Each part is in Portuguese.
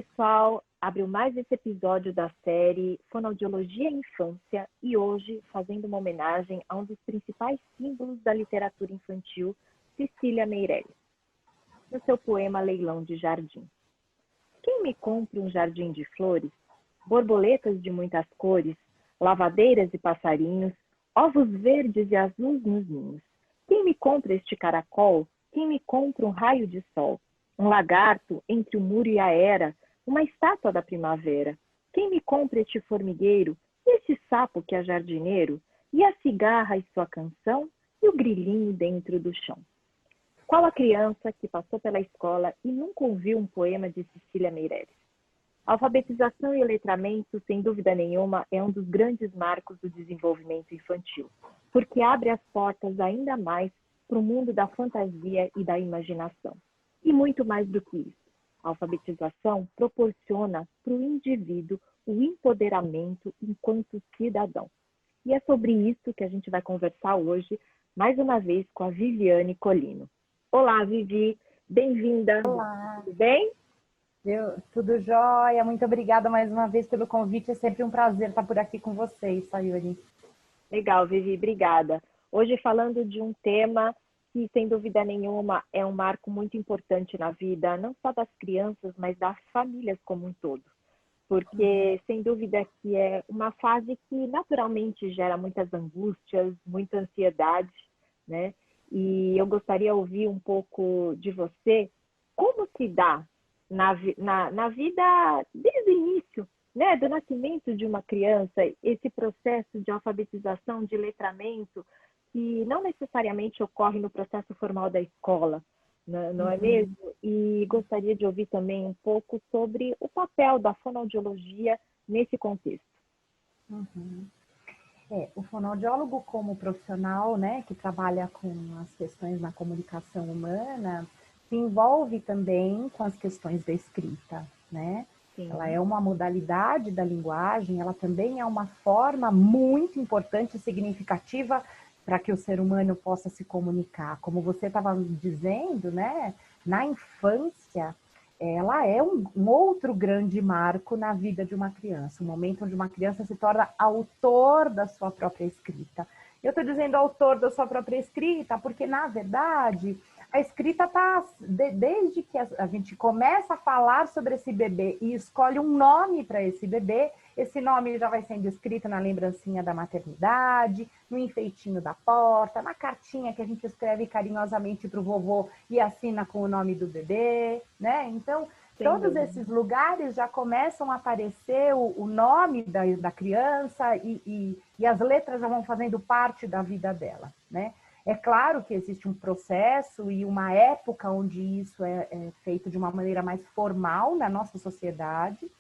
pessoal! Abriu mais esse episódio da série Fonoaudiologia e Infância e hoje fazendo uma homenagem a um dos principais símbolos da literatura infantil, Cecília Meirelles, no seu poema Leilão de Jardim. Quem me compra um jardim de flores, borboletas de muitas cores, lavadeiras e passarinhos, ovos verdes e azuis nos ninhos? Quem me compra este caracol? Quem me compra um raio de sol? Um lagarto entre o muro e a era, uma estátua da primavera? Quem me compra este formigueiro, e este sapo que é jardineiro, e a cigarra e sua canção, e o grilinho dentro do chão? Qual a criança que passou pela escola e nunca ouviu um poema de Cecília Meirelles? A alfabetização e o letramento, sem dúvida nenhuma, é um dos grandes marcos do desenvolvimento infantil, porque abre as portas ainda mais para o mundo da fantasia e da imaginação. E muito mais do que isso, a alfabetização proporciona para o indivíduo o empoderamento enquanto cidadão. E é sobre isso que a gente vai conversar hoje, mais uma vez, com a Viviane Colino. Olá, Vivi, bem-vinda. Olá. Tudo bem? Tudo jóia, muito obrigada mais uma vez pelo convite, é sempre um prazer estar por aqui com vocês, Sayuri. Legal, Vivi, obrigada. Hoje falando de um tema que, sem dúvida nenhuma, é um marco muito importante na vida, não só das crianças, mas das famílias como um todo. Porque, sem dúvida, que é uma fase que naturalmente gera muitas angústias, muita ansiedade, né? E eu gostaria de ouvir um pouco de você, como se dá na vida, desde o início, né, do nascimento de uma criança, esse processo de alfabetização, de letramento, que não necessariamente ocorre no processo formal da escola, não é mesmo? E gostaria de ouvir também um pouco sobre o papel da fonoaudiologia nesse contexto. O fonoaudiólogo como profissional, né, que trabalha com as questões na comunicação humana, se envolve também com as questões da escrita, né? Sim. Ela é uma modalidade da linguagem, ela também é uma forma muito importante e significativa para que o ser humano possa se comunicar. Como você estava dizendo, né, na infância, ela é um outro grande marco na vida de uma criança, um momento onde uma criança se torna autor da sua própria escrita. Eu estou dizendo autor da sua própria escrita porque, na verdade, a escrita está, desde que a gente começa a falar sobre esse bebê e escolhe um nome para esse bebê, esse nome já vai sendo escrito na lembrancinha da maternidade, no enfeitinho da porta, na cartinha que a gente escreve carinhosamente para o vovô e assina com o nome do bebê, né? Então, todos esses lugares já começam a aparecer o nome da criança e as letras já vão fazendo parte da vida dela, né? É claro que existe um processo e uma época onde isso é feito de uma maneira mais formal na nossa sociedade.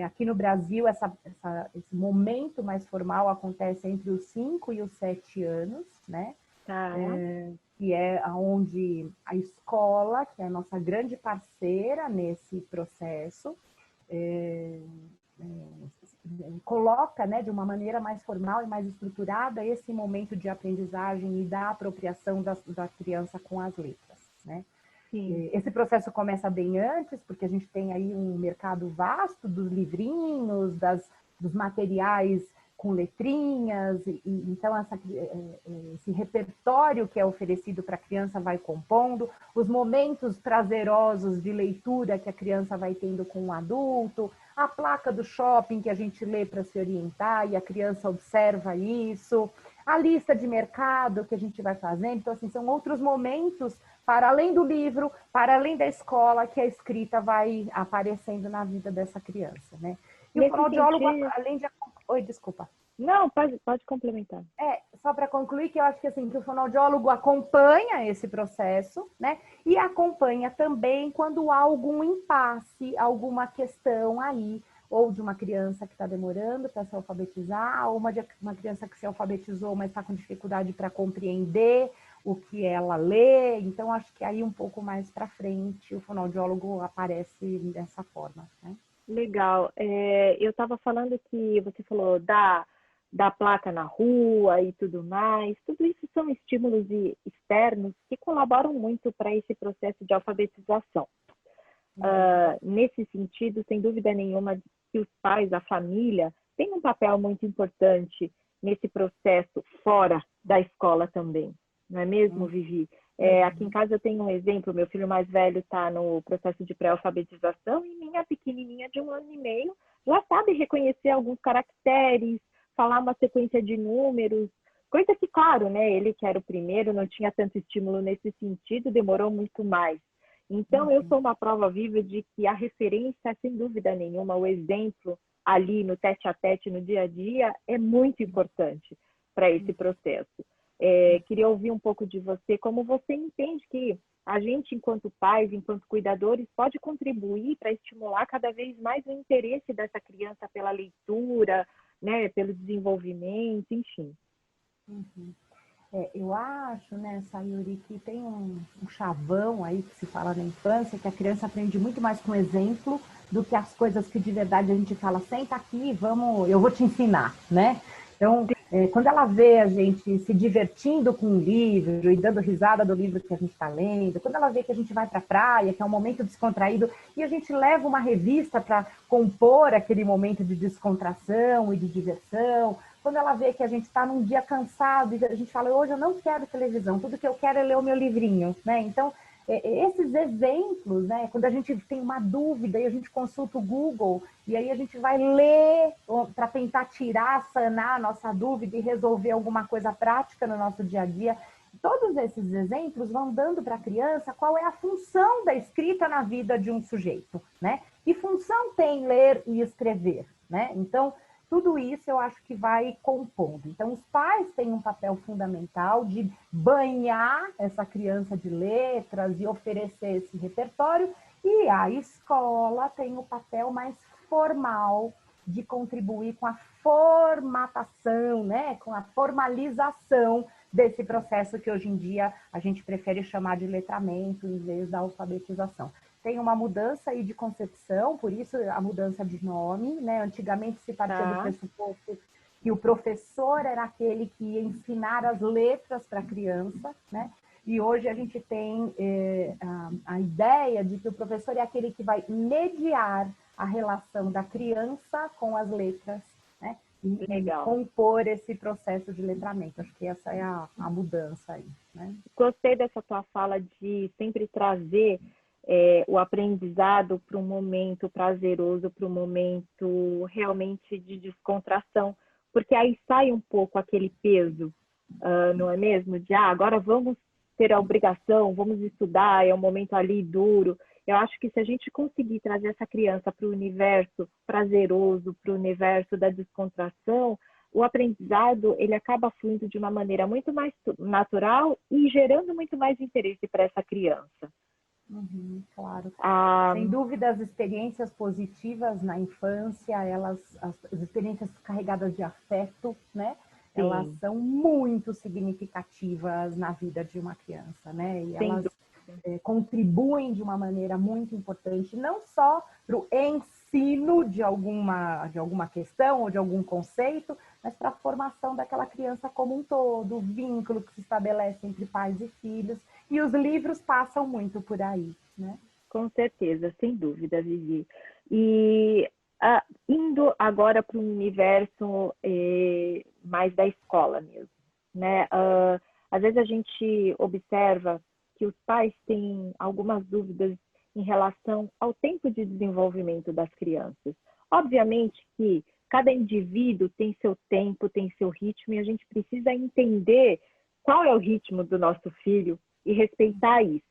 Aqui no Brasil, esse momento mais formal acontece entre os 5 e os 7 anos, né? Que é onde a escola, que é a nossa grande parceira nesse processo, coloca, né, de uma maneira mais formal e mais estruturada esse momento de aprendizagem e da apropriação da criança com as letras, né? Sim. Esse processo começa bem antes, porque a gente tem aí um mercado vasto dos livrinhos, dos materiais com letrinhas, então esse repertório que é oferecido para a criança vai compondo, os momentos prazerosos de leitura que a criança vai tendo com o adulto, a placa do shopping que a gente lê para se orientar e a criança observa isso, a lista de mercado que a gente vai fazendo, então assim, são outros momentos para além do livro, para além da escola, que a escrita vai aparecendo na vida dessa criança, né? E o fonoaudiólogo, além de... Oi, desculpa. Não, pode complementar. Só para concluir, que eu acho que, assim, que o fonoaudiólogo acompanha esse processo, né? E acompanha também quando há algum impasse, alguma questão aí, ou de uma criança que está demorando para se alfabetizar, ou uma criança que se alfabetizou, mas está com dificuldade para compreender o que ela lê. Então, acho que aí um pouco mais para frente o fonoaudiólogo aparece dessa forma, né? Legal. Eu estava falando que você falou da placa na rua e tudo mais. Tudo isso são estímulos externos que colaboram muito para esse processo de alfabetização. Nesse sentido, sem dúvida nenhuma, que os pais, a família, têm um papel muito importante nesse processo fora da escola também, não é mesmo, Vivi? Aqui em casa eu tenho um exemplo, meu filho mais velho está no processo de pré-alfabetização e minha pequenininha de 1 ano e meio já sabe reconhecer alguns caracteres, falar uma sequência de números, coisa que, claro, né, ele que era o primeiro, não tinha tanto estímulo nesse sentido, demorou muito mais. Então, eu sou uma prova viva de que a referência, sem dúvida nenhuma, o exemplo ali no tete-a-tete, no dia a dia, é muito importante para esse processo. Queria ouvir um pouco de você, como você entende que a gente, enquanto pais, enquanto cuidadores, pode contribuir para estimular cada vez mais o interesse dessa criança pela leitura, né, pelo desenvolvimento, enfim. Eu acho, né, Sayuri, que tem um chavão aí que se fala na infância, que a criança aprende muito mais com exemplo do que as coisas que de verdade a gente fala, senta aqui, vamos, eu vou te ensinar, né? Então, quando ela vê a gente se divertindo com um livro e dando risada do livro que a gente está lendo, quando ela vê que a gente vai para a praia, que é um momento descontraído, e a gente leva uma revista para compor aquele momento de descontração e de diversão, quando ela vê que a gente está num dia cansado e a gente fala, hoje eu não quero televisão, tudo que eu quero é ler o meu livrinho, né? Então, esses exemplos, né? Quando a gente tem uma dúvida e a gente consulta o Google e aí a gente vai ler para tentar tirar, sanar a nossa dúvida e resolver alguma coisa prática no nosso dia a dia. Todos esses exemplos vão dando para a criança qual é a função da escrita na vida de um sujeito, né? Que função tem ler e escrever, né? Então, tudo isso eu acho que vai compondo. Então, os pais têm um papel fundamental de banhar essa criança de letras e oferecer esse repertório, e a escola tem o papel mais formal de contribuir com a formatação, né? Com a formalização desse processo que hoje em dia a gente prefere chamar de letramento em vez da alfabetização. Tem uma mudança aí de concepção, por isso a mudança de nome, né? Antigamente se partia do pressuposto que o professor era aquele que ia ensinar as letras para a criança, né? E hoje a gente tem a ideia de que o professor é aquele que vai mediar a relação da criança com as letras, né? E compor esse processo de letramento. Acho que essa é a mudança aí, né? Gostei dessa tua fala de sempre trazer o aprendizado para um momento prazeroso, para um momento realmente de descontração, porque aí sai um pouco aquele peso, não é mesmo? De agora vamos ter a obrigação, vamos estudar, é um momento ali duro. Eu acho que se a gente conseguir trazer essa criança para o universo prazeroso, para o universo da descontração, o aprendizado ele acaba fluindo de uma maneira muito mais natural e gerando muito mais interesse para essa criança. Claro. Sem dúvida, as experiências positivas na infância, as experiências carregadas de afeto, né? Sim. Elas são muito significativas na vida de uma criança, né? E elas contribuem de uma maneira muito importante, não só para o ensino de alguma questão ou de algum conceito, mas para a formação daquela criança como um todo, o vínculo que se estabelece entre pais e filhos. E os livros passam muito por aí, né? Com certeza, sem dúvida, Vivi. E indo agora para um universo mais da escola mesmo, né? Às vezes a gente observa que os pais têm algumas dúvidas em relação ao tempo de desenvolvimento das crianças. Obviamente que cada indivíduo tem seu tempo, tem seu ritmo, e a gente precisa entender qual é o ritmo do nosso filho e respeitar isso,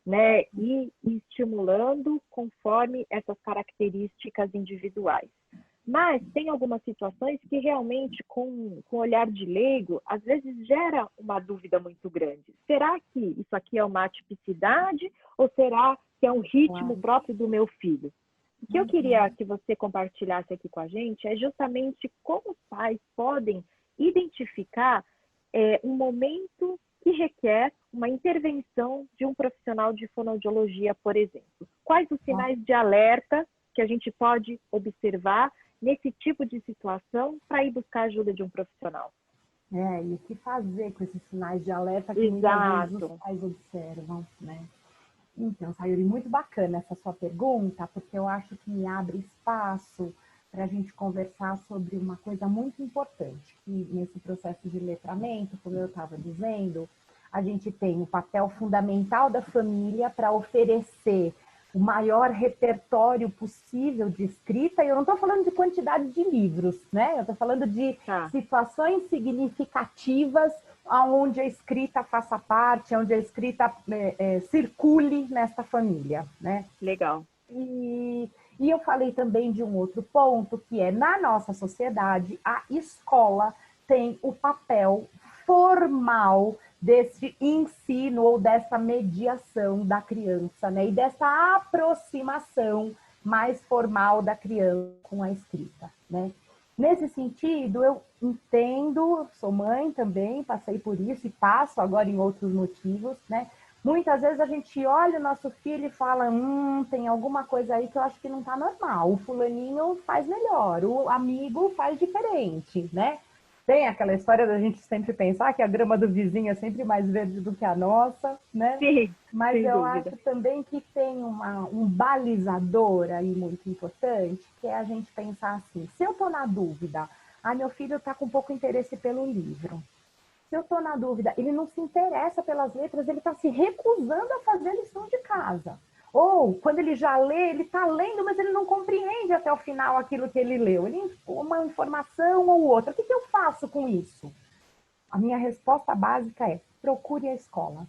né? E estimulando conforme essas características individuais. Mas tem algumas situações que realmente, com olhar de leigo, às vezes gera uma dúvida muito grande. Será que isso aqui é uma atipicidade ou será que é um ritmo próprio do meu filho? O que eu queria que você compartilhasse aqui com a gente é justamente como os pais podem identificar um momento que requer uma intervenção de um profissional de fonoaudiologia, por exemplo. Quais os sinais de alerta que a gente pode observar nesse tipo de situação para ir buscar a ajuda de um profissional? E o que fazer com esses sinais de alerta que muitas vezes os pais observam, né? Então, Sayuri, muito bacana essa sua pergunta, porque eu acho que me abre espaço para a gente conversar sobre uma coisa muito importante, que nesse processo de letramento, como eu estava dizendo, a gente tem o papel fundamental da família para oferecer o maior repertório possível de escrita, e eu não estou falando de quantidade de livros, né? Eu estou falando de situações significativas onde a escrita faça parte, onde a escrita circule nesta família, né? Legal. E eu falei também de um outro ponto, que é, na nossa sociedade, a escola tem o papel formal desse ensino ou dessa mediação da criança, né? E dessa aproximação mais formal da criança com a escrita, né? Nesse sentido, eu entendo, sou mãe também, passei por isso e passo agora em outros motivos, né? Muitas vezes a gente olha o nosso filho e fala, tem alguma coisa aí que eu acho que não tá normal. O fulaninho faz melhor, o amigo faz diferente, né? Tem aquela história da gente sempre pensar que a grama do vizinho é sempre mais verde do que a nossa, né? Sim, mas eu dúvida. acho também que tem um balizador aí muito importante, que é a gente pensar assim, se eu tô na dúvida, meu filho tá com pouco interesse pelo livro. Se eu estou na dúvida, ele não se interessa pelas letras, ele está se recusando a fazer a lição de casa. Ou, quando ele já lê, ele está lendo, mas ele não compreende até o final aquilo que ele leu. Ele uma informação ou outra. O que eu faço com isso? A minha resposta básica é, procure a escola.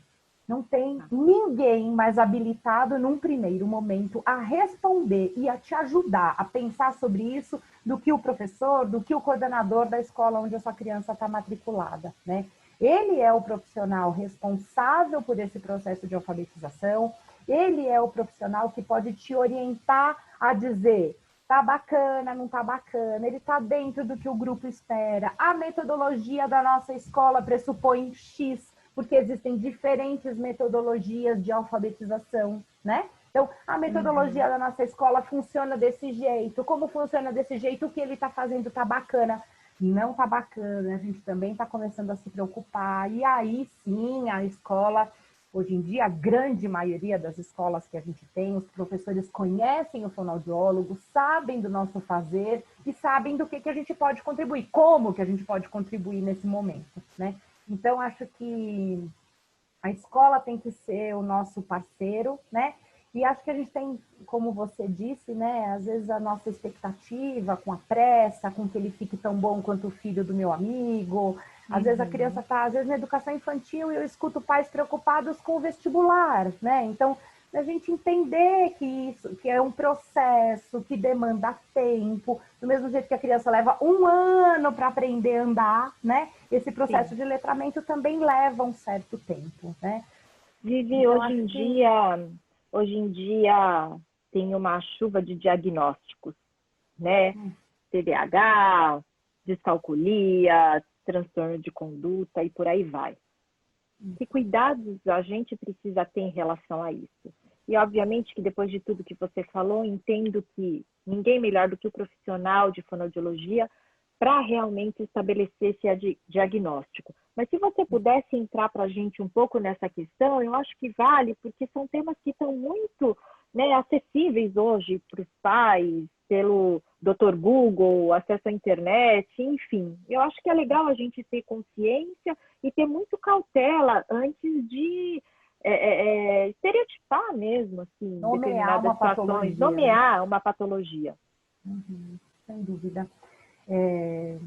Não tem ninguém mais habilitado num primeiro momento a responder e a te ajudar a pensar sobre isso do que o professor, do que o coordenador da escola onde a sua criança está matriculada, né? Ele é o profissional responsável por esse processo de alfabetização, ele é o profissional que pode te orientar a dizer tá bacana, não tá bacana, ele tá dentro do que o grupo espera, a metodologia da nossa escola pressupõe X, porque existem diferentes metodologias de alfabetização, né? Então, a metodologia da nossa escola funciona desse jeito. Como funciona desse jeito? O que ele está fazendo está bacana? Não está bacana. A gente também está começando a se preocupar. E aí, sim, a escola... Hoje em dia, a grande maioria das escolas que a gente tem, os professores conhecem o fonoaudiólogo, sabem do nosso fazer e sabem do que a gente pode contribuir, como que a gente pode contribuir nesse momento, né? Então, acho que a escola tem que ser o nosso parceiro, né? E acho que a gente tem, como você disse, né? Às vezes a nossa expectativa com a pressa, com que ele fique tão bom quanto o filho do meu amigo. Às vezes a criança está, às vezes na educação infantil, e eu escuto pais preocupados com o vestibular, né? Então, a gente entender que isso que é um processo que demanda tempo, do mesmo jeito que a criança leva 1 ano para aprender a andar, né? Esse processo de letramento também leva um certo tempo, né? Vivi, então, hoje em dia tem uma chuva de diagnósticos, né? TDAH, descalculia, transtorno de conduta e por aí vai. Que cuidados a gente precisa ter em relação a isso? E, obviamente, que depois de tudo que você falou, entendo que ninguém melhor do que o profissional de fonoaudiologia para realmente estabelecer esse diagnóstico. Mas se você pudesse entrar para a gente um pouco nessa questão, eu acho que vale, porque são temas que estão muito, né, acessíveis hoje para os pais, pelo Dr. Google, acesso à internet, enfim. Eu acho que é legal a gente ter consciência e ter muito cautela antes de estereotipar mesmo, assim, determinadas situações, nomear uma patologia. Sem dúvida.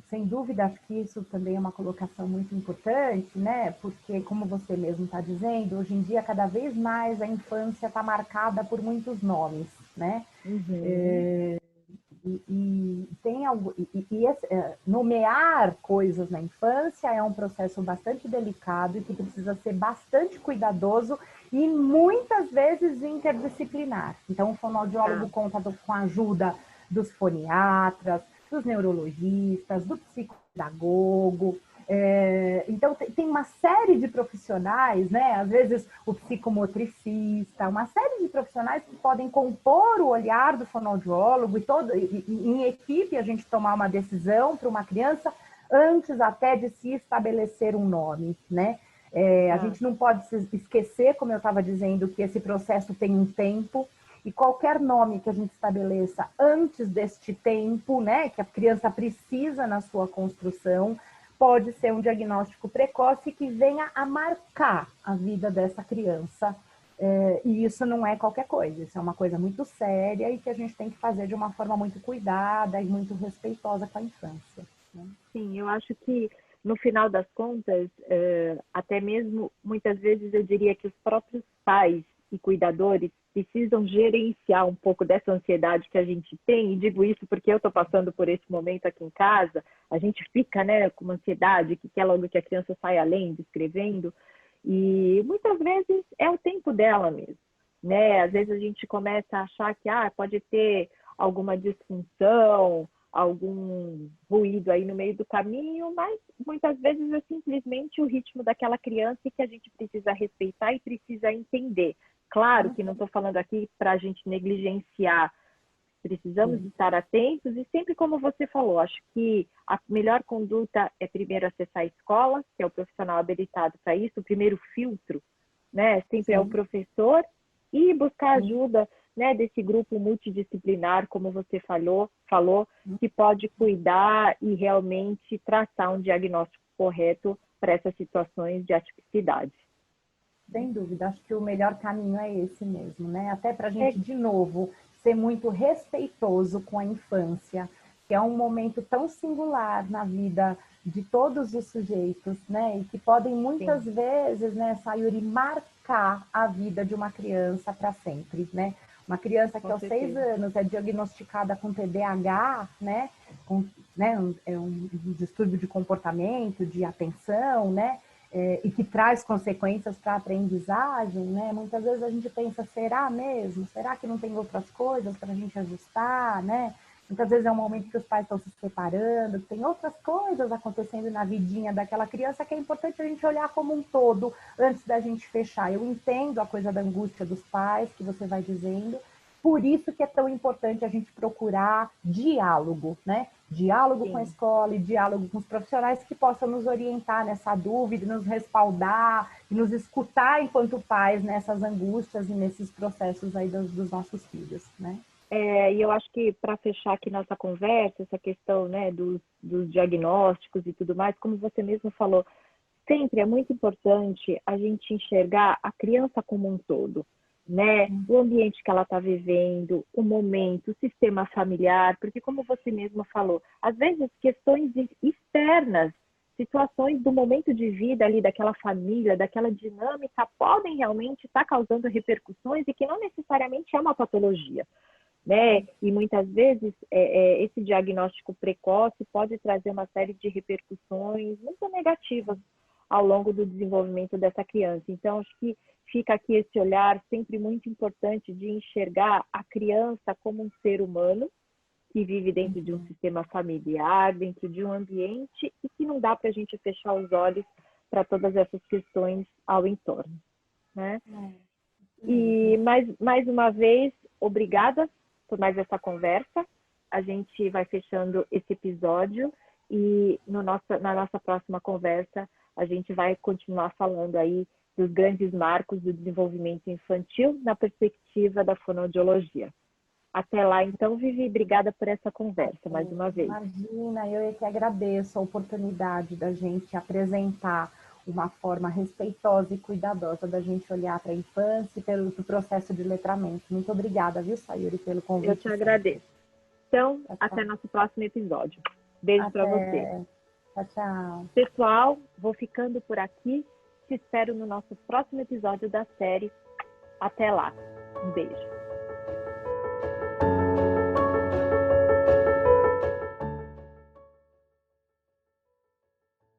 Sem dúvida, acho que isso também é uma colocação muito importante, né? Porque, como você mesmo está dizendo, hoje em dia, cada vez mais a infância está marcada por muitos nomes, né? Nomear coisas na infância é um processo bastante delicado e que precisa ser bastante cuidadoso e muitas vezes interdisciplinar. Então, o fonoaudiólogo conta com a ajuda dos foniatras, dos neurologistas, do psicopedagogo. Então, tem uma série de profissionais, né? Às vezes o psicomotricista, uma série de profissionais que podem compor o olhar do fonoaudiólogo e em equipe a gente tomar uma decisão para uma criança antes até de se estabelecer um nome, né? A gente não pode se esquecer, como eu estava dizendo, que esse processo tem um tempo, e qualquer nome que a gente estabeleça antes deste tempo, né, que a criança precisa na sua construção, pode ser um diagnóstico precoce que venha a marcar a vida dessa criança. E isso não é qualquer coisa, isso é uma coisa muito séria e que a gente tem que fazer de uma forma muito cuidada e muito respeitosa com a infância, né? Sim, eu acho que no final das contas, até mesmo muitas vezes eu diria que os próprios pais e cuidadores precisam gerenciar um pouco dessa ansiedade que a gente tem, e digo isso porque eu estou passando por esse momento aqui em casa, a gente fica, né, com uma ansiedade, que quer logo que a criança saia lendo, escrevendo, e muitas vezes é o tempo dela mesmo, né? Às vezes a gente começa a achar que pode ter alguma disfunção, algum ruído aí no meio do caminho, mas muitas vezes é simplesmente o ritmo daquela criança que a gente precisa respeitar e precisa entender. Claro que não estou falando aqui para a gente negligenciar, precisamos estar atentos e sempre como você falou, acho que a melhor conduta é primeiro acessar a escola, que é o profissional habilitado para isso, o primeiro filtro, né, sempre é o professor, e buscar ajuda, né, desse grupo multidisciplinar, como você falou, que pode cuidar e realmente traçar um diagnóstico correto para essas situações de atipicidade. Sem dúvida, acho que o melhor caminho é esse mesmo, né? Até para a gente, de novo, ser muito respeitoso com a infância, que é um momento tão singular na vida de todos os sujeitos, né? E que podem muitas vezes, né, Sayuri, marcar a vida de uma criança para sempre, né? Uma criança que aos 6 anos é diagnosticada com TDAH, né? É um distúrbio de comportamento, de atenção, né? E que traz consequências para a aprendizagem, né? Muitas vezes a gente pensa, será mesmo? Será que não tem outras coisas para a gente ajustar, né? Muitas vezes é um momento que os pais estão se separando, tem outras coisas acontecendo na vidinha daquela criança que é importante a gente olhar como um todo antes da gente fechar. Eu entendo a coisa da angústia dos pais, que você vai dizendo, por isso que é tão importante a gente procurar diálogo, né? Diálogo com a escola e diálogo com os profissionais que possam nos orientar nessa dúvida, nos respaldar e nos escutar enquanto pais nessas angústias e nesses processos aí dos nossos filhos, né? E eu acho que para fechar aqui nossa conversa, essa questão, né, dos diagnósticos e tudo mais, como você mesmo falou, sempre é muito importante a gente enxergar a criança como um todo, né? O ambiente que ela está vivendo, o momento, o sistema familiar, porque como você mesmo falou, às vezes questões externas, situações do momento de vida ali daquela família, daquela dinâmica, podem realmente estar causando repercussões e que não necessariamente é uma patologia, né? E muitas vezes esse diagnóstico precoce pode trazer uma série de repercussões muito negativas ao longo do desenvolvimento dessa criança. Então, acho que fica aqui esse olhar sempre muito importante de enxergar a criança como um ser humano que vive dentro de um sistema familiar, dentro de um ambiente e que não dá para a gente fechar os olhos para todas essas questões ao entorno, né? E mais uma vez, obrigada por mais essa conversa. A gente vai fechando esse episódio e na nossa próxima conversa a gente vai continuar falando aí dos grandes marcos do desenvolvimento infantil na perspectiva da fonoaudiologia. Até lá, então, Vivi, obrigada por essa conversa mais uma vez. Imagina, eu é que agradeço a oportunidade da gente apresentar uma forma respeitosa e cuidadosa da gente olhar para a infância e pelo processo de letramento. Muito obrigada, viu, Sayuri, pelo convite. Eu te agradeço. Então, até nosso próximo episódio. Beijo para você. Tchau, tchau. Pessoal, vou ficando por aqui. Te espero no nosso próximo episódio da série. Até lá. Um beijo.